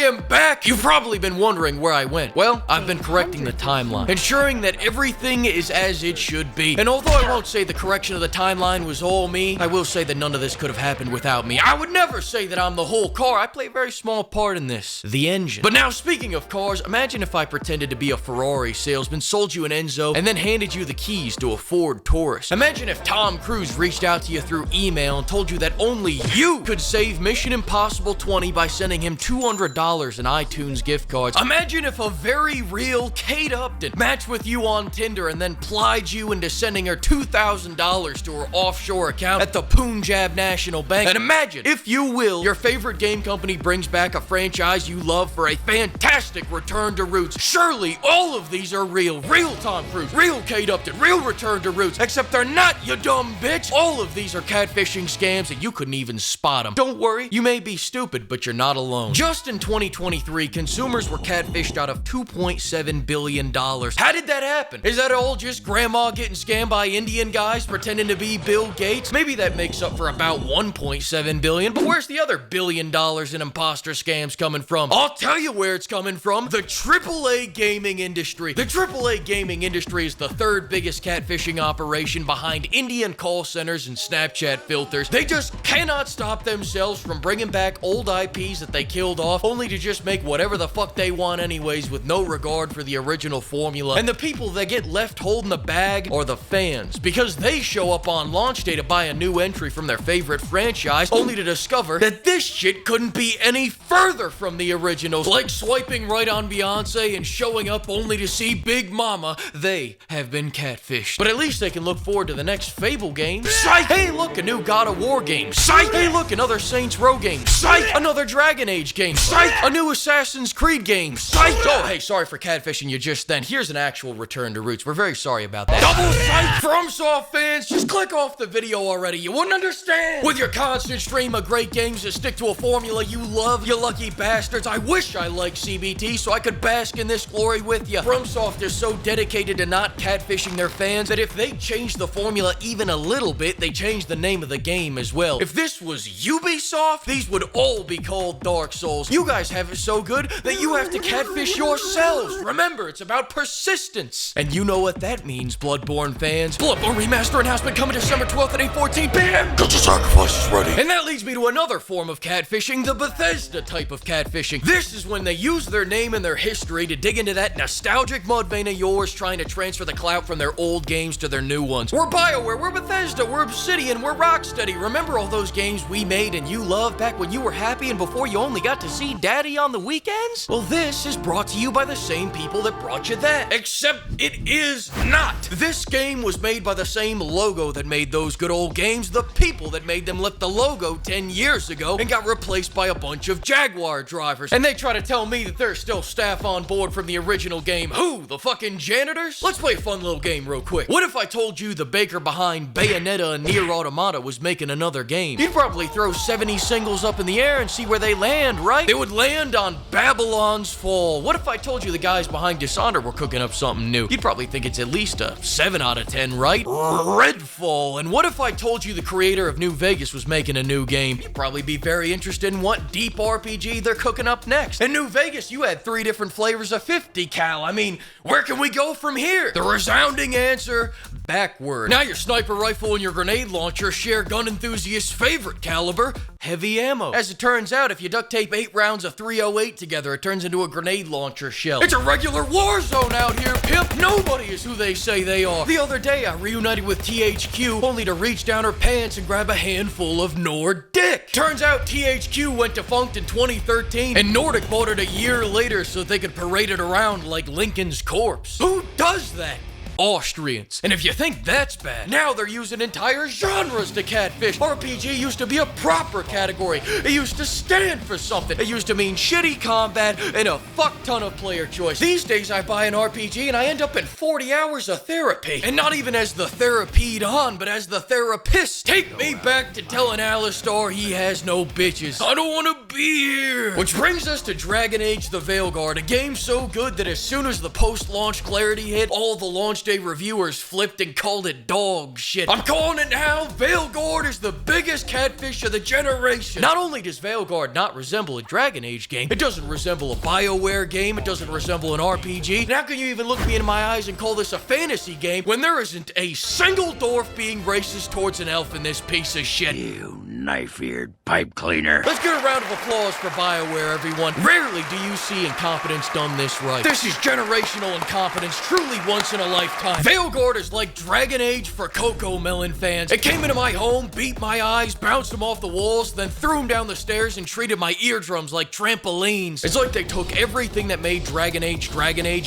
am back! You've probably been wondering where I went. Well, I've been correcting the timeline, ensuring that everything is as it should be. And although I won't say the correction of the timeline was all me, I will say that none of this could have happened without me. I would never say that I'm the whole car. I play a very small part in this. The engine. But now, speaking of cars, imagine if I pretended to be a Ferrari salesman, sold you an Enzo, and then handed you the keys to a Ford Taurus. Imagine if Tom Cruise reached out to you through email and told you that only you could save Mission Impossible 20 by sending him $200 in iTunes gift cards. Imagine if a very real Kate Upton matched with you on Tinder and then plied you into sending her $2,000 to her offshore account at the Punjab National Bank. And imagine, if you will, your favorite game company brings back a franchise you love for a fantastic return to roots. Surely all of these are real. Real Tom Cruise, real Kate Upton, real return to roots. Except they're not, you dumb bitch. All of these are catfishing scams and you couldn't even spot them. Don't worry, you may be stupid, but you're not alone. Just in 2023, consumers were catfished out of $2.7 billion. How did that happen? Is that all just grandma getting scammed by Indian guys pretending to be Bill Gates? Maybe that makes up for about $1.7 billion, but where's the other $1 billion in imposter scams coming from? I'll tell you where it's coming from. The AAA gaming industry. The AAA gaming industry is the third biggest catfishing operation behind Indian call centers and Snapchat filters. They just cannot stop themselves from bringing back old IPs that they killed off, only to just make whatever the fuck they want anyways with no regard for the original formula. And the people that get left holding the bag are the fans, because they show up on launch day to buy a new entry from their favorite franchise, only to discover that this shit couldn't be any further from the originals. Like swiping right on Beyonce and showing up only to see Big Mama. They have been catfished. But at least they can look forward to the next Fable game. Psych! Hey look, a new God of War game. Psych! Hey look, another Saints Row game. Psych! Another Dragon Age game. Psych! A new Assassin's Creed game. Psych! Oh, hey, sorry for catfishing you just then. Here's an actual return to roots. We're very sorry about that. Double psych! FromSoft fans, just click off the video already. You wouldn't understand. With your constant stream of great games that stick to a formula you love, you lucky bastards. I wish I liked CBT so I could bask in this glory with you. FromSoft is so dedicated to not catfishing their fans that if they change the formula even a little bit, they change the name of the game as well. If this was Ubisoft, these would all be called Dark Souls. You guys have it so good that you have to catfish yourselves. Remember, it's about persistence. And you know what that means, Bloodborne fans. Bloodborne Remaster announcement coming December 12th at 8:14 p.m. Get your sacrifices ready. And that leads me to another form of catfishing, the Bethesda type of catfishing. This is when they use their name and their history to dig into that nostalgic mud vein of yours, trying to transfer the clout from their old games to their new ones. We're Bioware, we're Bethesda, we're Obsidian, we're Rocksteady. Remember all those games we made and you loved back when you were happy and before you only got to see Daddy on the weekends? Well, this is brought to you by the same people that brought you that. Except it is not. This game was made by the same logo that made those good old games. The people that made them left the logo 10 years ago and got replaced by a bunch of Jaguar drivers. And they try to tell me that there's still staff on board from the original game. Who? The fucking janitors? Let's play a fun little game real quick. What if I told you the baker behind Bayonetta and Nier Automata was making another game? You'd probably throw 70 singles up in the air and see where they land, right? They would land on Babylon's Fall. What if I told you the guys behind Dishonored were cooking up something new? You'd probably think it's at least a 7 out of 10, right? Redfall. And what if I told you the creator of New Vegas was making a new game? You'd probably be very interested in what deep RPG they're cooking up next. In New Vegas, you had 3 different flavors of 50 cal. I mean, where can we go from here? The resounding answer, backward. Now your sniper rifle and your grenade launcher share gun enthusiasts' favorite caliber, heavy ammo. As it turns out, if you duct tape 8 rounds of .308 together, it turns into a grenade launcher shell. It's a regular war zone out here, pimp. Nobody is who they say they are. The other day, I reunited with THQ, only to reach down her pants and grab a handful of Nord dick. Turns out THQ went defunct in 2013, and Nordic bought it a year later so they could parade it around like Lincoln's corpse. Who does that? Austrians. And if you think that's bad, now they're using entire genres to catfish. RPG used to be a proper category. It used to stand for something. It used to mean shitty combat and a fuck ton of player choice. These days I buy an RPG and I end up in 40 hours of therapy. And not even as the therapied on, but as the therapist. Take me back to telling Alistar he has no bitches. I don't want to be here. Which brings us to Dragon Age the Veilguard, a game so good that as soon as the post-launch clarity hit, all the launch day reviewers flipped and called it dog shit. I'm calling it now. Veilguard is the biggest catfish of the generation. Not only does Veilguard not resemble a Dragon Age game, it doesn't resemble a Bioware game, it doesn't resemble an RPG. And how can you even look me in my eyes and call this a fantasy game when there isn't a single dwarf being racist towards an elf in this piece of shit? You knife-eared pipe cleaner. Let's get a round of applause for Bioware, everyone. Rarely do you see incompetence done this right. This is generational incompetence, truly once in a lifetime. Veilguard is like Dragon Age for Coco Melon fans. It came into my home, beat my eyes, bounced them off the walls, then threw them down the stairs and treated my eardrums like trampolines. It's like they took everything that made Dragon Age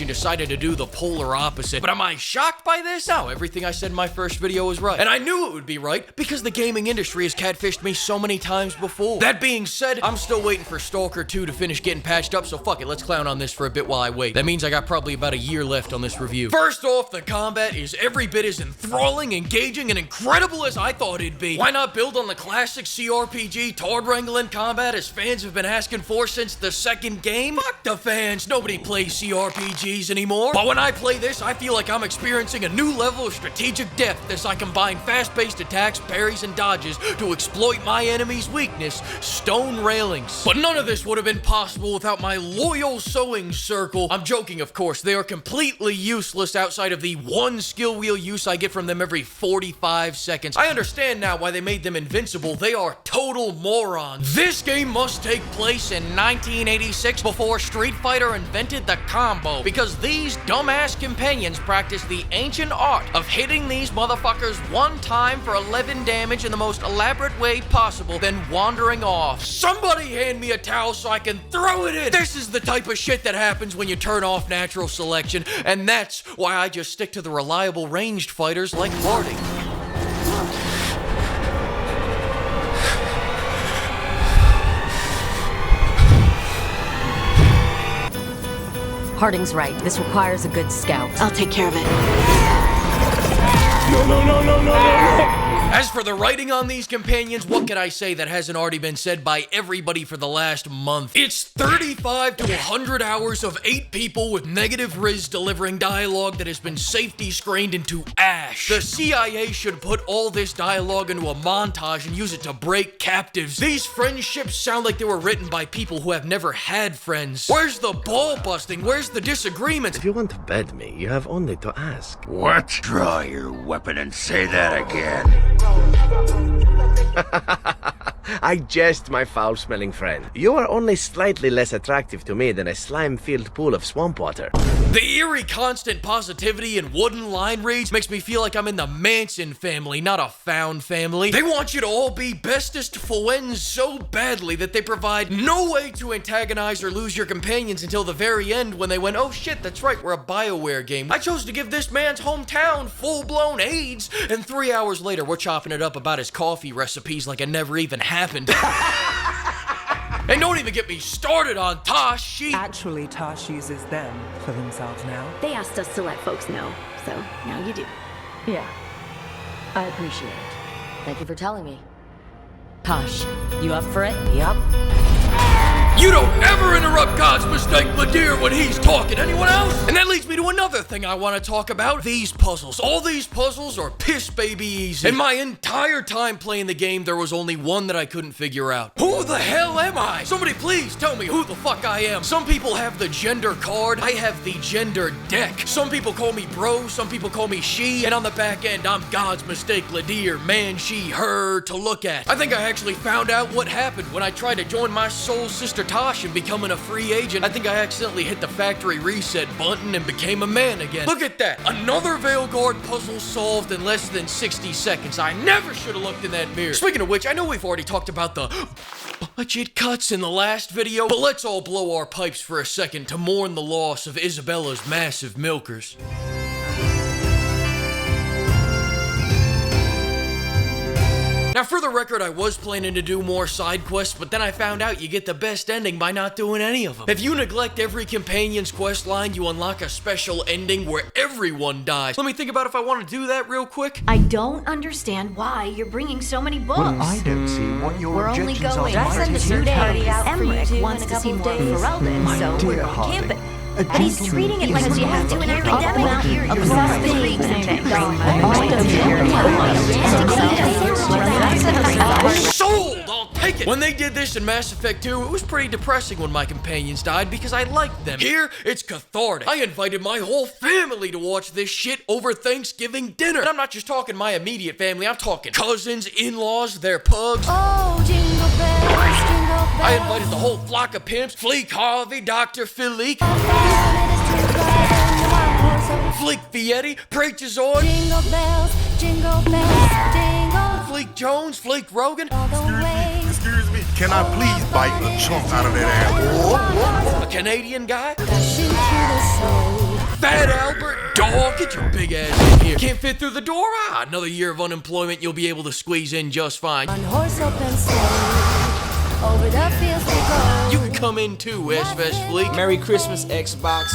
and decided to do the polar opposite. But am I shocked by this? No, everything I said in my first video was right. And I knew it would be right because the gaming industry has catfished me so many times before. That being said, I'm still waiting for Stalker 2 to finish getting patched up, so fuck it, let's clown on this for a bit while I wait. That means I got probably about a year left on this review. First off, the combat is every bit as enthralling, engaging, and incredible as I thought it'd be. Why not build on the classic CRPG Tard Wrangling combat as fans have been asking for since the second game? Fuck the fans, nobody plays CRPGs anymore. But when I play this, I feel like I'm experiencing a new level of strategic depth as I combine fast-paced attacks, parries, and dodges to exploit my enemy's weakness, stone railings. But none of this would have been possible without my loyal sewing circle. I'm joking, of course. They are completely useless outside of the one skill wheel use I get from them every 45 seconds. I understand now why they made them invincible. They are total morons. This game must take place in 1986 before Street Fighter invented the combo, because these dumbass companions practice the ancient art of hitting these motherfuckers one time for 11 damage in the most elaborate way possible, then wandering off. Somebody hand me a towel so I can throw it in. This is the type of shit that happens when you turn off natural selection, and that's why I just stick to the reliable ranged fighters like Harding. Harding's right. This requires a good scout. I'll take care of it. No. As for the writing on these companions, what can I say that hasn't already been said by everybody for the last month? It's 35 to 100 hours of 8 people with negative riz delivering dialogue that has been safety screened into ash. The CIA should put all this dialogue into a montage and use it to break captives. These friendships sound like they were written by people who have never had friends. Where's the ball busting? Where's the disagreements? If you want to bed me, you have only to ask. What? Draw your weapon and say that again. I jest, my foul-smelling friend. You are only slightly less attractive to me than a slime-filled pool of swamp water. The eerie constant positivity and wooden line reads makes me feel like I'm in the Manson family, not a found family. They want you to all be bestest friends so badly that they provide no way to antagonize or lose your companions until the very end when they went, oh shit, that's right, we're a Bioware game. I chose to give this man's hometown full-blown AIDS, and 3 hours later we're chopping it up about his coffee recipes like it never even happened. And don't even get me started on Tosh. Actually, Tosh uses them for themselves now. They asked us to let folks know, so now you do. Yeah. I appreciate it. Thank you for telling me. Tosh, you up for it? Yup. You don't ever interrupt God's mistake, Ladir, when he's talking. Anyone else? And that leads me to another thing I want to talk about. These puzzles. All these puzzles are piss baby easy. In my entire time playing the game, there was only one that I couldn't figure out. Who the hell am I? Somebody please tell me who the fuck I am. Some people have the gender card. I have the gender deck. Some people call me bro. Some people call me she. And on the back end, I'm God's mistake, Ladir, man, she, her, to look at. I think I actually found out what happened when I tried to join my soul sister Tosh and becoming a free agent. I think I accidentally hit the factory reset button and became a man again. Look at that. Another Veilguard puzzle solved in less than 60 seconds. I never should have looked in that mirror. Speaking of which, I know we've already talked about the budget cuts in the last video, but let's all blow our pipes for a second to mourn the loss of Isabella's massive milkers. Now, for the record, I was planning to do more side quests, but then I found out you get the best ending by not doing any of them. If you neglect every companion's quest line, you unlock a special ending where everyone dies. Let me think about if I want to do that real quick. I don't understand why you're bringing so many books. Well, I don't see what your We're objections only are. going My 2 days. party Emmerich wants to see more of Ferelden, My so dear we're Harding, camping. And he's treating it like you have to in academic year. Across the street, Sold! I'll take it! When they did this in Mass Effect 2, it was pretty depressing when my companions died because I liked them. Here, it's cathartic. I invited my whole family to watch this shit over Thanksgiving dinner. And I'm not just talking my immediate family, I'm talking cousins, in-laws, their pugs. Oh, jingle bells, jingle bells. I invited the whole flock of pimps, Fleek Harvey, Dr. Philique, Fleek Fietti, Preachazoid, Jingle bells, jingle jingle Fleek Jones, Fleek Rogan, all the way. Excuse me, can I please bite a chunk out of that apple? a Canadian guy, Dashing through the snow. Fat Albert, dog, get your big ass in here. Can't fit through the door? Ah, another year of unemployment, you'll be able to squeeze in just fine. On horse open sleigh, over the fields we go. You can come in too, S-Fest Fleek. Merry Christmas, Xbox.